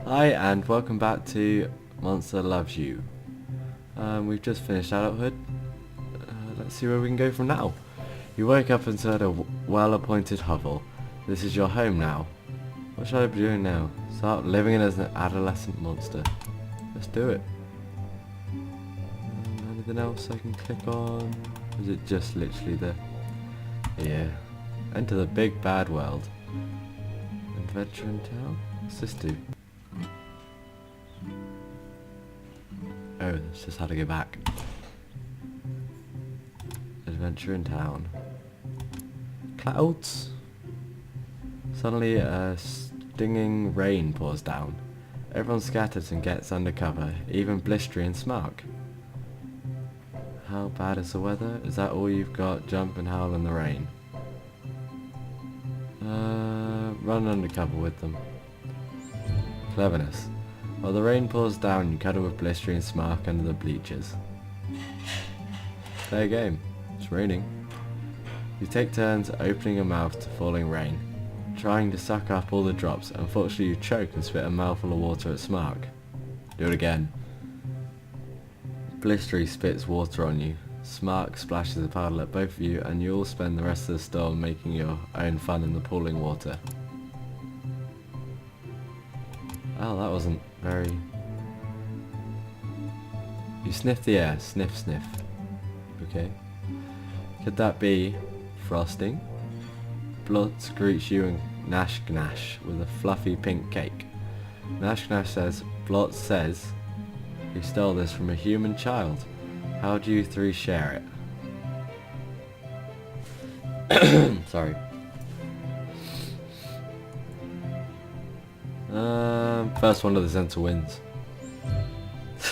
Hi and welcome back to Monster Loves You. We've just finished adulthood. Let's see where we can go from now. You wake up inside a well-appointed hovel. This is your home now. What should I be doing now? Start living as an adolescent monster. Let's do it. Anything else I can click on? Or is it just literally the... Yeah. Enter the big bad world. Adventure in town? What's this do? Oh, that's just how to go back. Adventure in town. Clouds? Suddenly a stinging rain pours down. Everyone scatters and gets under cover, even Blistery and Smark. How bad is the weather? Is that all you've got? Jump and howl in the rain. Run under cover with them. Cleverness. While the rain pours down, you cuddle with Blistery and Smark under the bleachers. Play a game. It's raining. You take turns opening your mouth to falling rain, trying to suck up all the drops. Unfortunately, you choke and spit a mouthful of water at Smark. Do it again. Blistery spits water on you. Smark splashes a puddle at both of you, and you all spend the rest of the storm making your own fun in the pooling water. Oh, that wasn't very... You sniff the air. Sniff, sniff. Okay. Could that be frosting? Blotz greets you and Nash Gnash with a fluffy pink cake. Nash Gnash says, Blotz says, he stole this from a human child. How do you three share it? Sorry. First one to the center wins.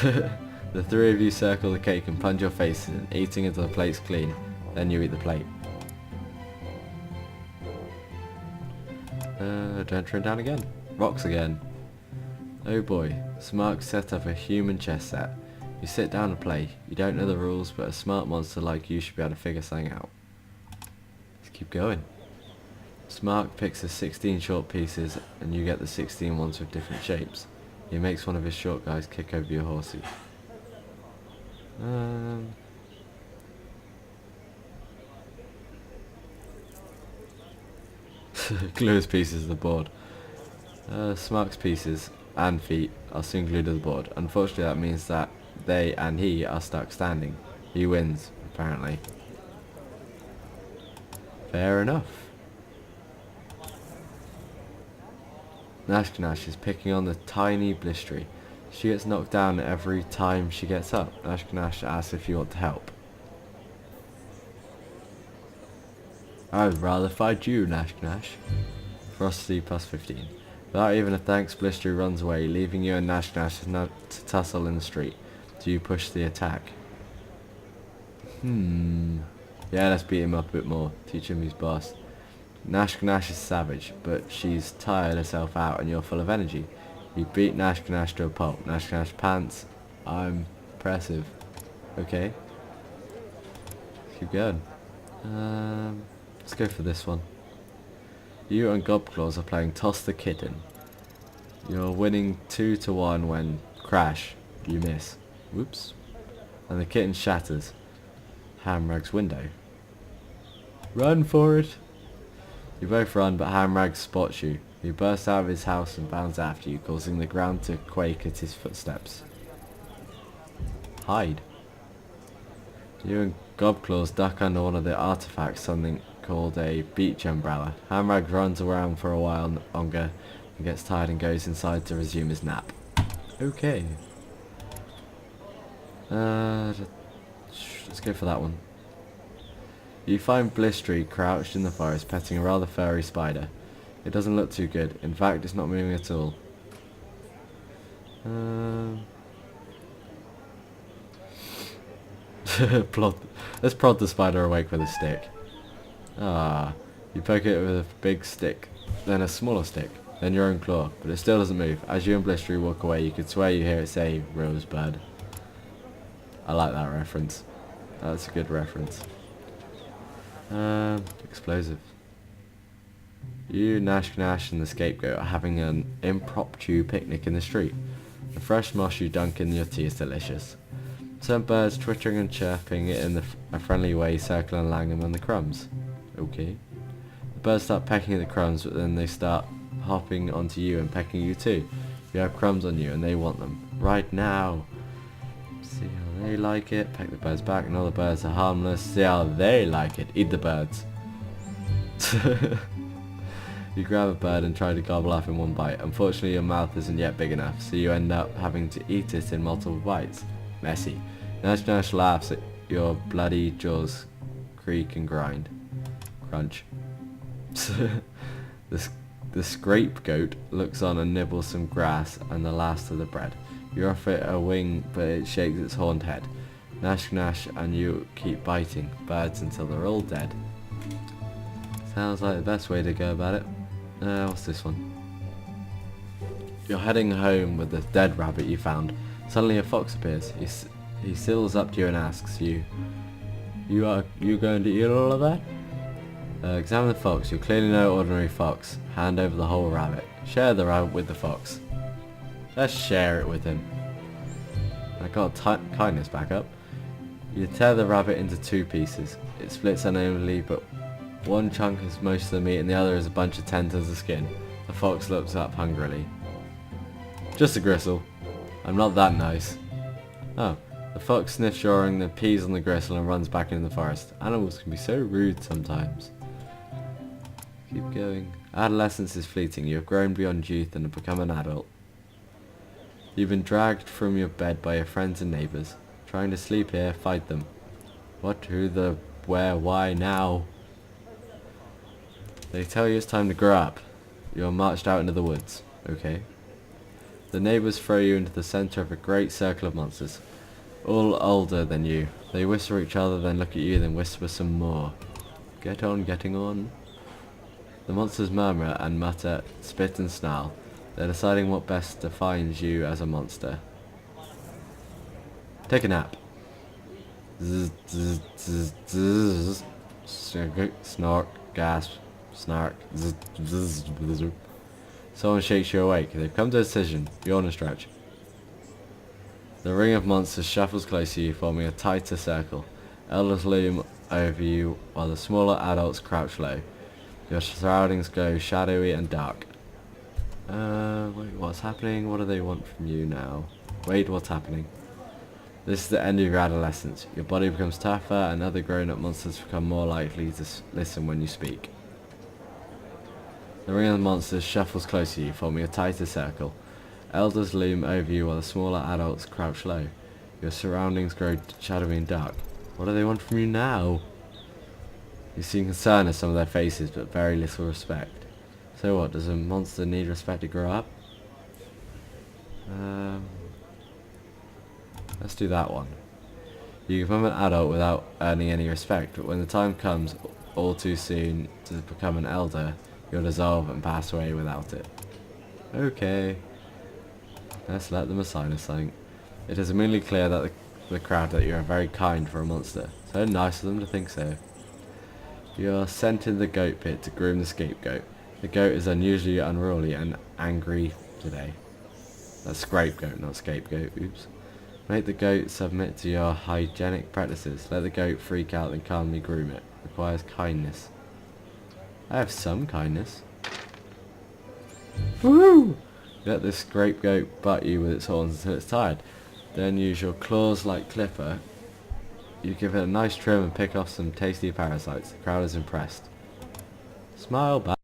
The three of you circle the cake and plunge your faces in, eating until the plate's clean. Then you eat the plate. Adventuring down again. Rocks again. Oh boy. Smark set up a human chess set. You sit down and play. You don't know the rules, but a smart monster like you should be able to figure something out. Let's keep going. Smark picks the 16 short pieces and you get the 16 ones with different shapes. He makes one of his short guys kick over your horsey. Glue his pieces to the board. Smark's pieces and feet are soon glued to the board. Unfortunately, that means that they and he are stuck standing. He wins, apparently. Fair enough. Nash Gnash is picking on the tiny Blistery. She gets knocked down every time she gets up. Nash Gnash asks if you want to help. I would rather fight you, Nash Gnash. Frosty plus 15. Without even a thanks, Blistery runs away, leaving you and Nash Gnash to tussle in the street. Do you push the attack? Yeah, let's beat him up a bit more. Teach him who's boss. Nash Gnash is savage, but she's tired herself out and you're full of energy. You beat Nash Gnash to a pulp. Nash Gnash pants. I'm impressive. Okay. Keep going. Let's go for this one. You and Gobclaws are playing Toss the Kitten. You're winning 2-1 when crash. You miss. Whoops. And the kitten shatters Hamrag's window. Run for it! You both run, but Hamrag spots you. He bursts out of his house and bounds after you, causing the ground to quake at his footsteps. Hide. You and Gobclaws duck under one of the artifacts, something called a beach umbrella. Hamrag runs around for a while longer and gets tired and goes inside to resume his nap. Okay. Let's go for that one. You find Blistery crouched in the forest petting a rather furry spider. It doesn't look too good. In fact, it's not moving at all. Let's prod the spider awake with a stick. You poke it with a big stick, then a smaller stick, then your own claw, but it still doesn't move. As you and Blistery walk away, you could swear you hear it say, Rosebud. I like that reference. That's a good reference. Explosive. You, Nash Nash and the scapegoat are having an impromptu picnic in the street. The fresh moss you dunk in your tea is delicious. Some birds twittering and chirping in a friendly way circle and Langham and the crumbs. Okay. The birds start pecking at the crumbs, but then they start hopping onto you and pecking you too. You have crumbs on you and they want them. Right now. See how they like it. Peck the birds back and all the birds are harmless. See how they like it. Eat the birds. You grab a bird and try to gobble up in one bite. Unfortunately your mouth isn't yet big enough, so you end up having to eat it in multiple bites. Messy. Nash Nash laughs at your bloody jaws creak and grind. Crunch. The scapegoat looks on and nibbles some grass and the last of the bread. You offer it a wing, but it shakes its horned head. Nash Nash and you keep biting birds until they're all dead. Sounds like the best way to go about it. What's this one? You're heading home with the dead rabbit you found. Suddenly a fox appears. He sidles up to you and asks you going to eat all of that? Examine the fox. You're clearly no ordinary fox. Hand over the whole rabbit. Share the rabbit with the fox. Let's share it with him. I got kindness back up. You tear the rabbit into two pieces. It splits unevenly, but one chunk is most of the meat and the other is a bunch of tendons of skin. The fox looks up hungrily. Just a gristle. I'm not that nice. Oh. The fox sniffs yoring, then pees on the gristle and runs back into the forest. Animals can be so rude sometimes. Keep going. Adolescence is fleeting. You have grown beyond youth and have become an adult. You've been dragged from your bed by your friends and neighbours. Trying to sleep here, fight them. What, who, the, where, why, now? They tell you it's time to grow up. You're marched out into the woods. Okay. The neighbours throw you into the centre of a great circle of monsters. All older than you. They whisper at each other, then look at you, then whisper some more. Get on getting on. The monsters murmur and mutter, spit and snarl. They're deciding what best defines you as a monster. Take a nap. Zzz, zzz, zzz, zzz. Snark, gasp, snark. Zzz, zzz, zzz. Someone shakes you awake. They've come to a decision. Yawn and stretch. The ring of monsters shuffles close to you, forming a tighter circle. Elders loom over you, while the smaller adults crouch low. Your surroundings glow shadowy and dark. Wait, what's happening? What do they want from you now? Wait, what's happening? This is the end of your adolescence. Your body becomes tougher, and other grown-up monsters become more likely to listen when you speak. The ring of the monsters shuffles close to you, forming a tighter circle. Elders loom over you while the smaller adults crouch low. Your surroundings grow shadowy and dark. What do they want from you now? You see concern in some of their faces, but very little respect. So what, does a monster need respect to grow up? Let's do that one. You become an adult without earning any respect, but when the time comes, all too soon, to become an elder, you'll dissolve and pass away without it. Okay. Let's let them assign us something. It is immediately clear that the crowd that you are very kind for a monster. So nice of them to think so. You are sent in the goat pit to groom the scapegoat. The goat is unusually unruly and angry today. That's scapegoat, not scapegoat. Oops. Make the goat submit to your hygienic practices. Let the goat freak out and calmly groom it. Requires kindness. I have some kindness. Woohoo! Let the scapegoat butt you with its horns until it's tired. Then use your claws like Clipper. You give it a nice trim and pick off some tasty parasites. The crowd is impressed. Smile back.